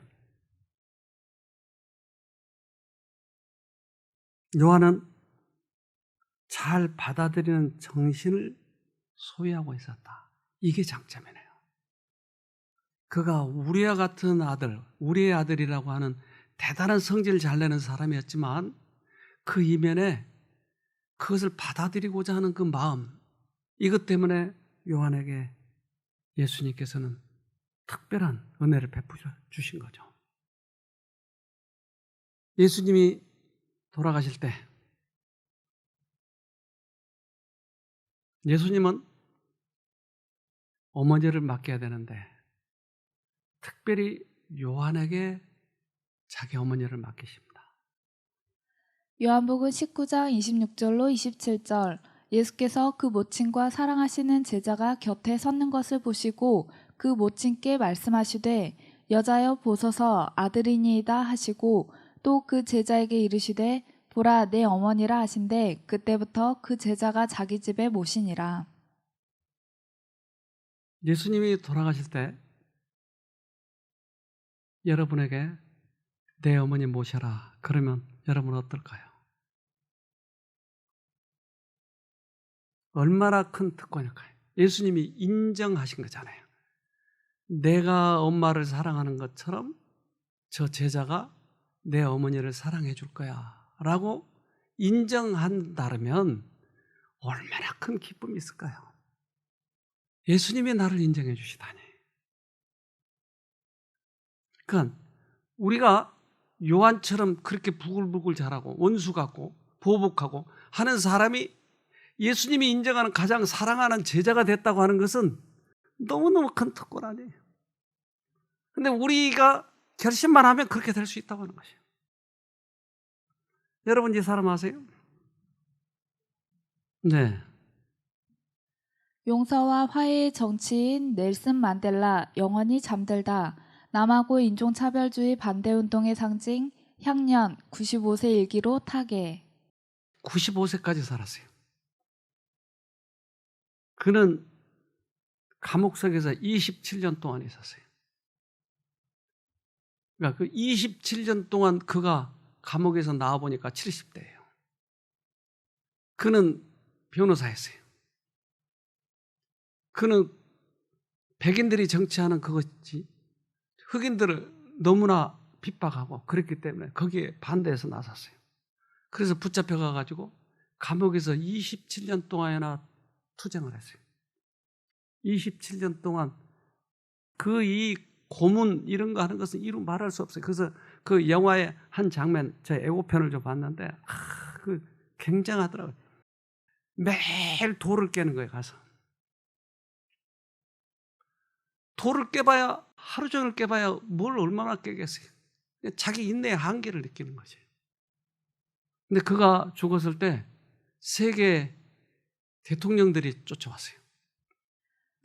[SPEAKER 1] 요한은 잘 받아들이는 정신을 소유하고 있었다. 이게 장점이네요. 그가 우리와 같은 아들, 우리의 아들이라고 하는 대단한 성질을 잘 내는 사람이었지만 그 이면에 그것을 받아들이고자 하는 그 마음, 이것 때문에 요한에게 예수님께서는 특별한 은혜를 베풀어 주신 거죠. 예수님이 돌아가실 때 예수님은 어머니를 맡겨야 되는데 특별히 요한에게 자기 어머니를 맡기십니다.
[SPEAKER 2] 요한복음 19장 26절로 27절. 예수께서 그 모친과 사랑하시는 제자가 곁에 섰는 것을 보시고 그 모친께 말씀하시되 여자여 보소서 아들이니이다 하시고 또 그 제자에게 이르시되 보라 내 어머니라 하신대 그때부터 그 제자가 자기 집에 모시니라.
[SPEAKER 1] 예수님이 돌아가실 때 여러분에게 내 어머니 모셔라 그러면 여러분은 어떨까요? 얼마나 큰 특권일까요? 예수님이 인정하신 거잖아요. 내가 엄마를 사랑하는 것처럼 저 제자가 내 어머니를 사랑해 줄 거야 라고 인정한다면 얼마나 큰 기쁨이 있을까요? 예수님이 나를 인정해 주시다니. 그러니까 우리가 요한처럼 그렇게 부글부글 자라고 원수 같고 보복하고 하는 사람이 예수님이 인정하는 가장 사랑하는 제자가 됐다고 하는 것은 너무너무 큰 특권 아니에요. 근데 우리가 결심만 하면 그렇게 될 수 있다고 하는 것이에요. 여러분 이 사람 아세요? 네.
[SPEAKER 2] 용서와 화해의 정치인 넬슨 만델라 영원히 잠들다. 남하고 인종차별주의 반대운동의 상징 향년 95세 일기로 타계.
[SPEAKER 1] 95세까지 살았어요. 그는 감옥석에서 27년 동안 있었어요. 그러니까 그 27년 동안 그가 감옥에서 나와보니까 70대예요. 그는 변호사였어요. 그는 백인들이 정치하는 그것이 흑인들을 너무나 핍박하고 그랬기 때문에 거기에 반대해서 나섰어요. 그래서 붙잡혀 가가지고 감옥에서 27년 동안이나 투쟁을 했어요. 27년 동안 그 이 고문 이런 거 하는 것은 이루 말할 수 없어요. 그래서 그 영화의 한 장면, 제 예고편을 좀 봤는데 그 굉장하더라고요. 매일 돌을 깨는 거예요. 가서 돌을 깨봐야 하루 종일 깨봐야 뭘 얼마나 깨겠어요. 자기 인내의 한계를 느끼는 거지. 근데 그가 죽었을 때 세계 대통령들이 쫓아왔어요.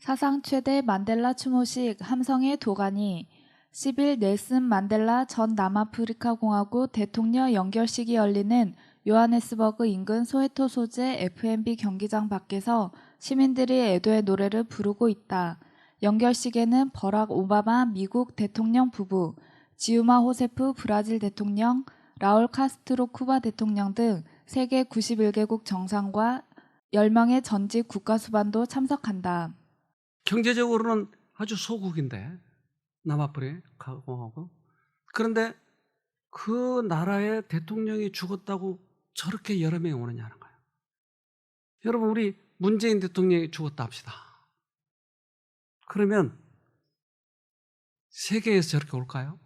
[SPEAKER 2] 사상 최대 만델라 추모식 함성의 도가니. 10일 넬슨 만델라 전 남아프리카 공화국 대통령 연결식이 열리는 요하네스버그 인근 소웨토 소재 F&B 경기장 밖에서 시민들이 애도의 노래를 부르고 있다. 연결식에는 버락 오바마 미국 대통령 부부, 지우마 호세프 브라질 대통령, 라울 카스트로 쿠바 대통령 등 세계 91개국 정상과 10명의 전직 국가수반도 참석한다.
[SPEAKER 1] 경제적으로는 아주 소국인데 남아프리카 공화국. 그런데 그 나라의 대통령이 죽었다고 저렇게 여러 명이 오느냐는 거예요. 여러분 우리 문재인 대통령이 죽었다 합시다. 그러면 세계에서 저렇게 올까요?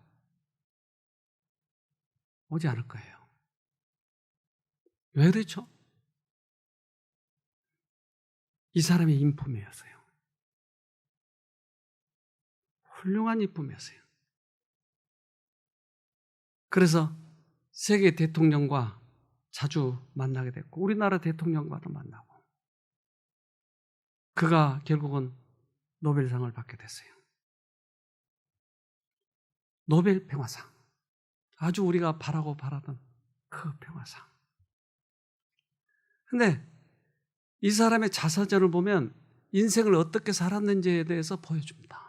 [SPEAKER 1] 오지 않을 거예요. 왜 그렇죠? 이 사람이 인품이었어요. 훌륭한 인품이었어요. 그래서 세계 대통령과 자주 만나게 됐고 우리나라 대통령과도 만나고 그가 결국은 노벨상을 받게 됐어요. 노벨 평화상. 아주 우리가 바라고 바라던 그 평화상. 근데 이 사람의 자서전을 보면 인생을 어떻게 살았는지에 대해서 보여줍니다.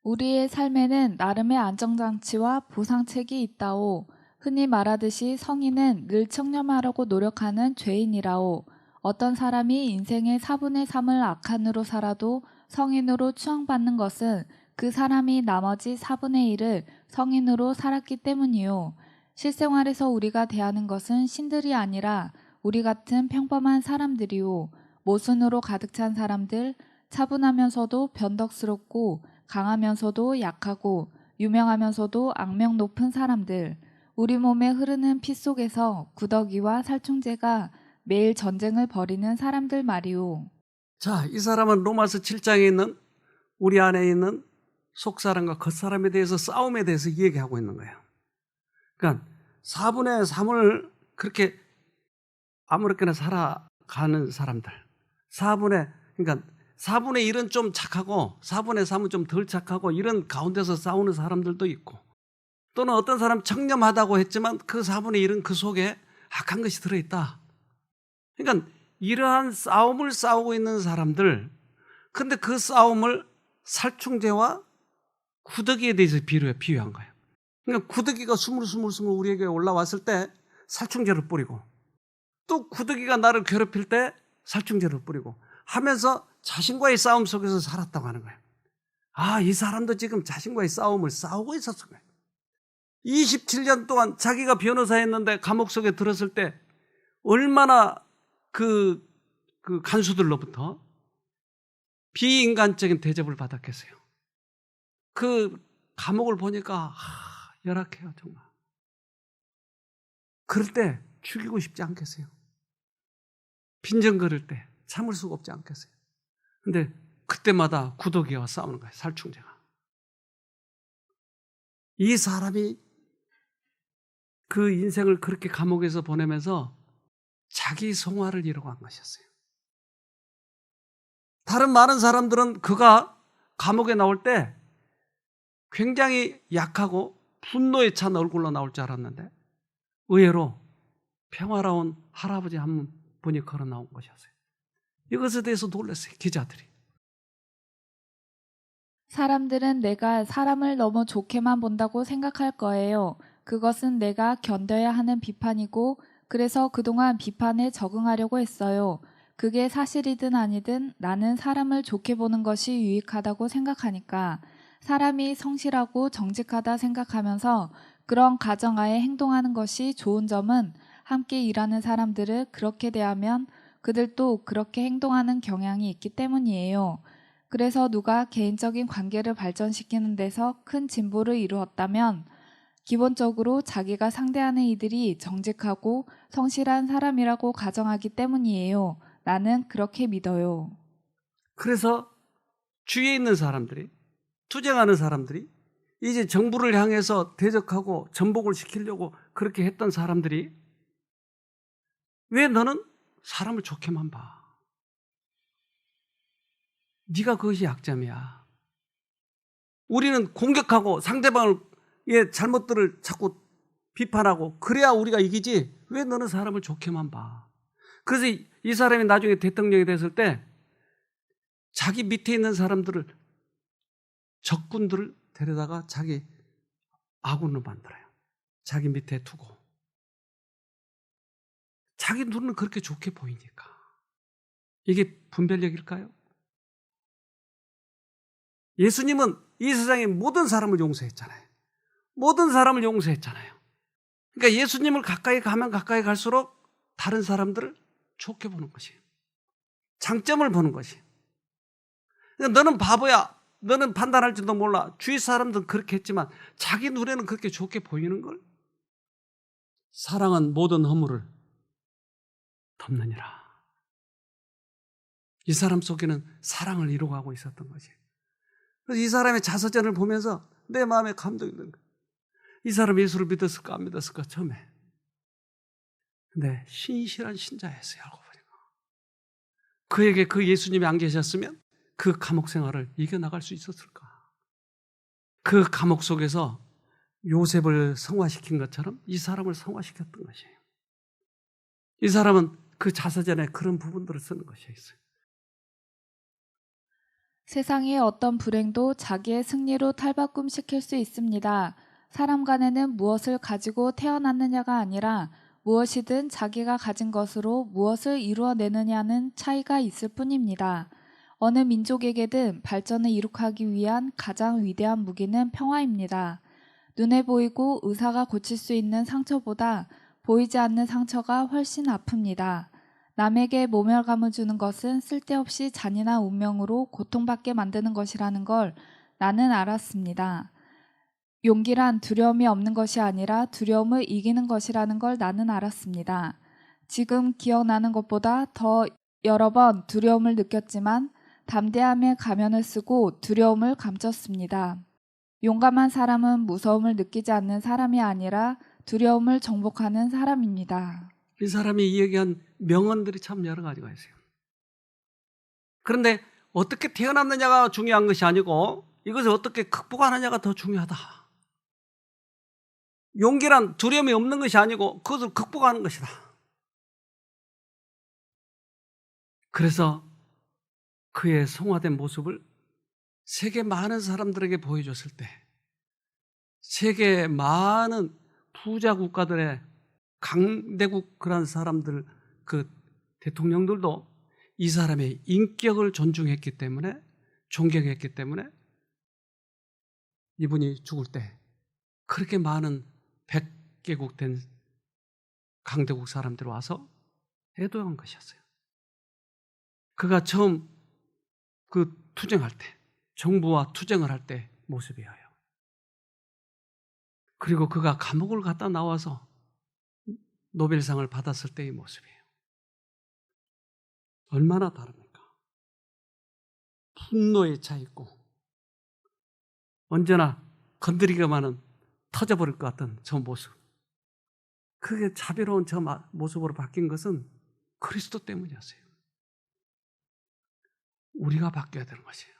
[SPEAKER 2] 우리의 삶에는 나름의 안정장치와 보상책이 있다오. 흔히 말하듯이 성인은 늘 청렴하려고 노력하는 죄인이라오. 어떤 사람이 인생의 4분의 3을 악한으로 살아도 성인으로 추앙받는 것은 그 사람이 나머지 4분의 1을 성인으로 살았기 때문이요. 실생활에서 우리가 대하는 것은 신들이 아니라 우리 같은 평범한 사람들이요. 모순으로 가득 찬 사람들, 차분하면서도 변덕스럽고 강하면서도 약하고 유명하면서도 악명 높은 사람들, 우리 몸에 흐르는 피 속에서 구더기와 살충제가 매일 전쟁을 벌이는 사람들 말이오.
[SPEAKER 1] 자, 이 사람은 로마서 7장에 있는 우리 안에 있는 속사람과 겉사람에 대해서 싸움에 대해서 얘기하고 있는 거예요. 그러니까 4분의 3을 그렇게 아무렇게나 살아가는 사람들, 그러니까 4분의 1은 좀 착하고 4분의 3은 좀 덜 착하고 이런 가운데서 싸우는 사람들도 있고, 또는 어떤 사람 청렴하다고 했지만 그 4분의 1은 그 속에 악한 것이 들어있다. 그러니까 이러한 싸움을 싸우고 있는 사람들, 근데 그 싸움을 살충제와 구더기에 대해서 비유한 거예요. 그러니까 구더기가 스물스물 우리에게 올라왔을 때 살충제를 뿌리고, 또 구더기가 나를 괴롭힐 때 살충제를 뿌리고 하면서 자신과의 싸움 속에서 살았다고 하는 거예요. 아, 이 사람도 지금 자신과의 싸움을 싸우고 있었던 거예요. 27년 동안 자기가 변호사였는데 감옥 속에 들었을 때 얼마나 그 간수들로부터 비인간적인 대접을 받았겠어요. 그 감옥을 보니까 열악해요, 정말. 그럴 때 죽이고 싶지 않겠어요? 빈정거릴 때 참을 수가 없지 않겠어요? 근데 그때마다 구더기와 싸우는 거예요, 살충제가. 이 사람이 그 인생을 그렇게 감옥에서 보내면서 자기 성화를 이루고 한 것이었어요. 다른 많은 사람들은 그가 감옥에 나올 때 굉장히 약하고 분노에 찬 얼굴로 나올 줄 알았는데 의외로 평화로운 할아버지 한 분이 걸어 나온 것이었어요. 이것에 대해서 놀랐어요, 기자들이.
[SPEAKER 2] 사람들은 내가 사람을 너무 좋게만 본다고 생각할 거예요. 그것은 내가 견뎌야 하는 비판이고, 그래서 그동안 비판에 적응하려고 했어요. 그게 사실이든 아니든 나는 사람을 좋게 보는 것이 유익하다고 생각하니까. 사람이 성실하고 정직하다 생각하면서 그런 가정하에 행동하는 것이 좋은 점은 함께 일하는 사람들을 그렇게 대하면 그들도 그렇게 행동하는 경향이 있기 때문이에요. 그래서 누가 개인적인 관계를 발전시키는 데서 큰 진보를 이루었다면 기본적으로 자기가 상대하는 이들이 정직하고 성실한 사람이라고 가정하기 때문이에요. 나는 그렇게 믿어요.
[SPEAKER 1] 그래서 주위에 있는 사람들이, 투쟁하는 사람들이, 이제 정부를 향해서 대적하고 전복을 시키려고 그렇게 했던 사람들이 왜 너는 사람을 좋게만 봐? 네가 그것이 약점이야. 우리는 공격하고 상대방의 잘못들을 자꾸 비판하고 그래야 우리가 이기지, 왜 너는 사람을 좋게만 봐? 그래서 이 사람이 나중에 대통령이 됐을 때 자기 밑에 있는 사람들을, 적군들을 데려다가 자기 아군을 만들어요. 자기 밑에 두고. 자기 눈은 그렇게 좋게 보이니까. 이게 분별력일까요? 예수님은 이 세상의 모든 사람을 용서했잖아요. 모든 사람을 용서했잖아요. 그러니까 예수님을 가까이 가면 가까이 갈수록 다른 사람들을 좋게 보는 것이에요. 장점을 보는 것이에요. 그러니까 너는 바보야, 너는 판단할 줄도 몰라, 주위 사람들은 그렇게 했지만 자기 눈에는 그렇게 좋게 보이는 걸, 사랑은 모든 허물을 덮느니라. 이 사람 속에는 사랑을 이루어가고 있었던 것이에요. 그래서 이 사람의 자서전을 보면서 내 마음에 감동이 있는 거예요. 이 사람 예수를 믿었을까 안 믿었을까 처음에. 근데 신실한 신자였어요, 알고 보니까. 그에게 그 예수님이 안 계셨으면 그 감옥 생활을 이겨나갈 수 있었을까? 그 감옥 속에서 요셉을 성화시킨 것처럼 이 사람을 성화시켰던 것이에요. 이 사람은 그 자서전에 그런 부분들을 쓰는 것이었어요.
[SPEAKER 2] 세상의 어떤 불행도 자기의 승리로 탈바꿈시킬 수 있습니다. 사람 간에는 무엇을 가지고 태어났느냐가 아니라 무엇이든 자기가 가진 것으로 무엇을 이루어내느냐는 차이가 있을 뿐입니다. 어느 민족에게든 발전을 이룩하기 위한 가장 위대한 무기는 평화입니다. 눈에 보이고 의사가 고칠 수 있는 상처보다 보이지 않는 상처가 훨씬 아픕니다. 남에게 모멸감을 주는 것은 쓸데없이 잔인한 운명으로 고통받게 만드는 것이라는 걸 나는 알았습니다. 용기란 두려움이 없는 것이 아니라 두려움을 이기는 것이라는 걸 나는 알았습니다. 지금 기억나는 것보다 더 여러 번 두려움을 느꼈지만 담대함의 가면을 쓰고 두려움을 감췄습니다. 용감한 사람은 무서움을 느끼지 않는 사람이 아니라 두려움을 정복하는 사람입니다.
[SPEAKER 1] 이 사람이 이야기한 명언들이 참 여러 가지가 있어요. 그런데 어떻게 태어났느냐가 중요한 것이 아니고 이것을 어떻게 극복하느냐가 더 중요하다. 용기란 두려움이 없는 것이 아니고 그것을 극복하는 것이다. 그래서 그의 성화된 모습을 세계 많은 사람들에게 보여줬을 때 세계 많은 부자 국가들의 강대국 그런 사람들 그 대통령들도 이 사람의 인격을 존중했기 때문에 존경했기 때문에 이분이 죽을 때 그렇게 많은 100개국 된 강대국 사람들이 와서 애도한 것이었어요. 그가 처음 그 투쟁할 때 정부와 투쟁을 할 때 모습이에요. 그리고 그가 감옥을 갔다 나와서 노벨상을 받았을 때의 모습이에요. 얼마나 다릅니까? 분노에 차 있고 언제나 건드리기만은 터져버릴 것 같은 저 모습. 그게 자비로운 저 모습으로 바뀐 것은 그리스도 때문이었어요. 우리가 바뀌어야 되는 것이에요.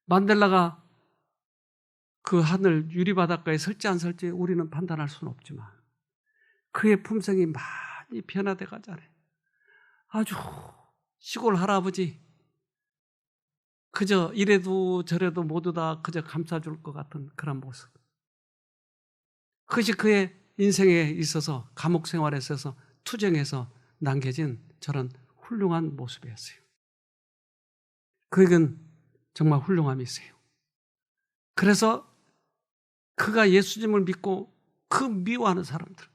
[SPEAKER 1] 만델라가 그 하늘 유리바닷가에 설지 안 설지 우리는 판단할 수는 없지만 그의 품성이 많이 변화돼 가잖아요. 아주 시골 할아버지 그저 이래도 저래도 모두 다 그저 감싸줄 것 같은 그런 모습. 그것이 그의 인생에 있어서 감옥 생활에 있어서 투쟁해서 남겨진 저런 훌륭한 모습이었어요. 그에겐 정말 훌륭함이 있어요. 그래서 그가 예수님을 믿고 그 미워하는 사람들,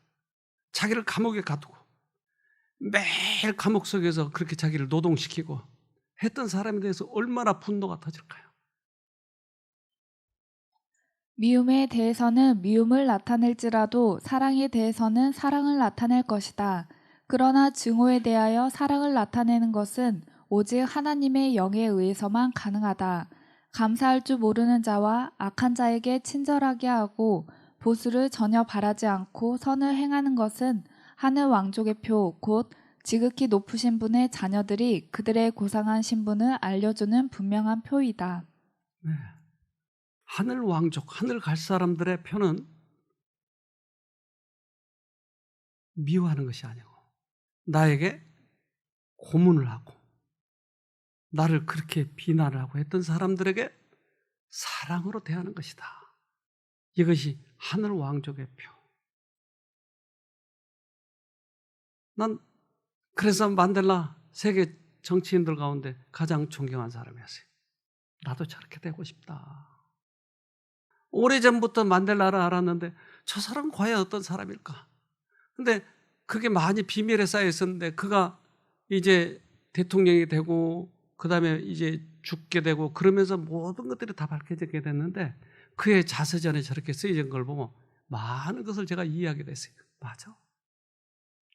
[SPEAKER 1] 자기를 감옥에 가두고 매일 감옥 속에서 그렇게 자기를 노동시키고 했던 사람에 대해서 얼마나 분노가 터질까요?
[SPEAKER 2] 미움에 대해서는 미움을 나타낼지라도 사랑에 대해서는 사랑을 나타낼 것이다. 그러나 증오에 대하여 사랑을 나타내는 것은 오직 하나님의 영에 의해서만 가능하다. 감사할 줄 모르는 자와 악한 자에게 친절하게 하고 보수를 전혀 바라지 않고 선을 행하는 것은 하늘 왕족의 표, 곧 지극히 높으신 분의 자녀들이 그들의 고상한 신분을 알려주는 분명한 표이다.
[SPEAKER 1] 네. 하늘 왕족, 하늘 갈 사람들의 표는 미워하는 것이 아니고 나에게 고문을 하고 나를 그렇게 비난을 하고 했던 사람들에게 사랑으로 대하는 것이다. 이것이 하늘 왕족의 표. 난 그래서 만델라 세계 정치인들 가운데 가장 존경한 사람이었어요. 나도 저렇게 되고 싶다. 오래전부터 만델라를 알았는데 저 사람은 과연 어떤 사람일까? 근데 그게 많이 비밀에 쌓여 있었는데 그가 이제 대통령이 되고 그다음에 이제 죽게 되고 그러면서 모든 것들이 다 밝혀지게 됐는데 그의 자서전에 저렇게 쓰여진 걸 보고 많은 것을 제가 이해하게 됐어요. 맞아.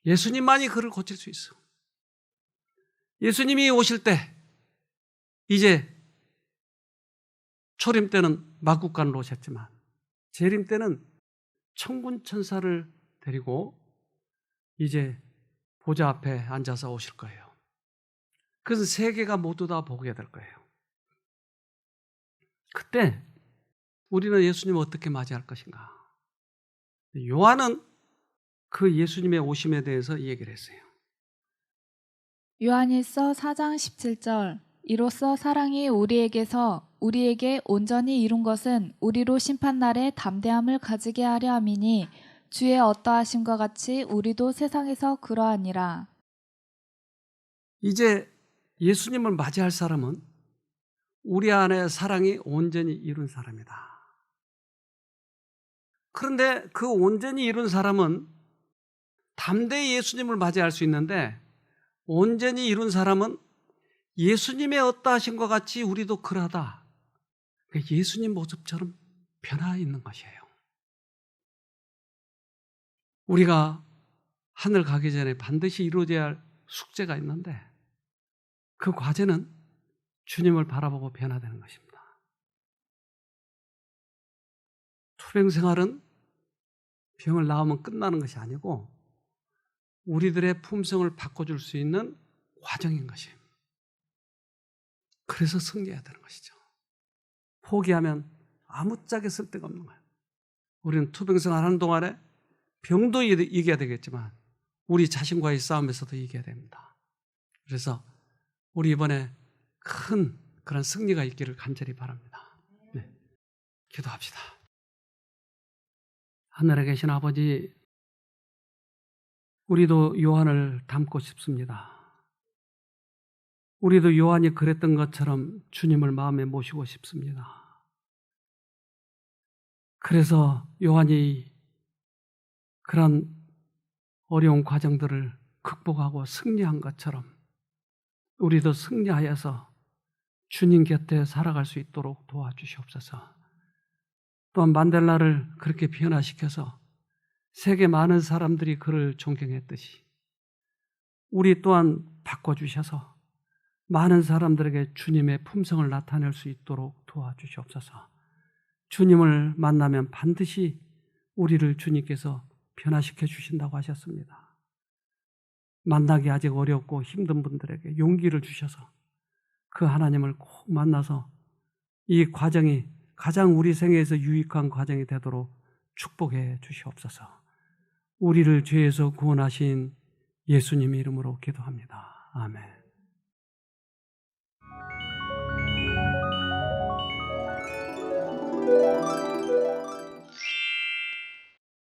[SPEAKER 1] 예수님만이 그를 고칠 수 있어. 예수님이 오실 때 이제 초림 때는 막국간으로 오셨지만 재림 때는 천군 천사를 데리고 이제 보좌 앞에 앉아서 오실 거예요. 그래서 세계가 모두 다 보게 될 거예요. 그때 우리는 예수님을 어떻게 맞이할 것인가? 요한은 그 예수님의 오심에 대해서 얘기를 했어요.
[SPEAKER 2] 요한일서 4장 17절 이로써 사랑이 우리에게 온전히 이룬 것은 우리로 심판날에 담대함을 가지게 하려 함이니 주의 어떠하심과 같이 우리도 세상에서 그러하니라.
[SPEAKER 1] 이제 예수님을 맞이할 사람은 우리 안에 사랑이 온전히 이룬 사람이다. 그런데 그 온전히 이룬 사람은 담대히 예수님을 맞이할 수 있는데 온전히 이룬 사람은 예수님의 어떠하심과 같이 우리도 그러하다. 예수님 모습처럼 변화 있는 것이에요. 우리가 하늘 가기 전에 반드시 이루어져야 할 숙제가 있는데 그 과제는 주님을 바라보고 변화되는 것입니다. 투병 생활은 병을 나으면 끝나는 것이 아니고 우리들의 품성을 바꿔줄 수 있는 과정인 것이에요. 그래서 승리해야 되는 것이죠. 포기하면 아무짝에 쓸데가 없는 거예요. 우리는 투병 생활하는 동안에 병도 이겨야 되겠지만 우리 자신과의 싸움에서도 이겨야 됩니다. 그래서 우리 이번에 큰 그런 승리가 있기를 간절히 바랍니다. 네. 기도합시다. 하늘에 계신 아버지, 우리도 요한을 닮고 싶습니다. 우리도 요한이 그랬던 것처럼 주님을 마음에 모시고 싶습니다. 그래서 요한이 그런 어려운 과정들을 극복하고 승리한 것처럼 우리도 승리하여서 주님 곁에 살아갈 수 있도록 도와주시옵소서. 또한 만델라를 그렇게 변화시켜서 세계 많은 사람들이 그를 존경했듯이 우리 또한 바꿔주셔서 많은 사람들에게 주님의 품성을 나타낼 수 있도록 도와주시옵소서. 주님을 만나면 반드시 우리를 주님께서 변화시켜 주신다고 하셨습니다. 만나기 아직 어렵고 힘든 분들에게 용기를 주셔서 그 하나님을 꼭 만나서 이 과정이 가장 우리 생애에서 유익한 과정이 되도록 축복해 주시옵소서. 우리를 죄에서 구원하신 예수님의 이름으로 기도합니다. 아멘.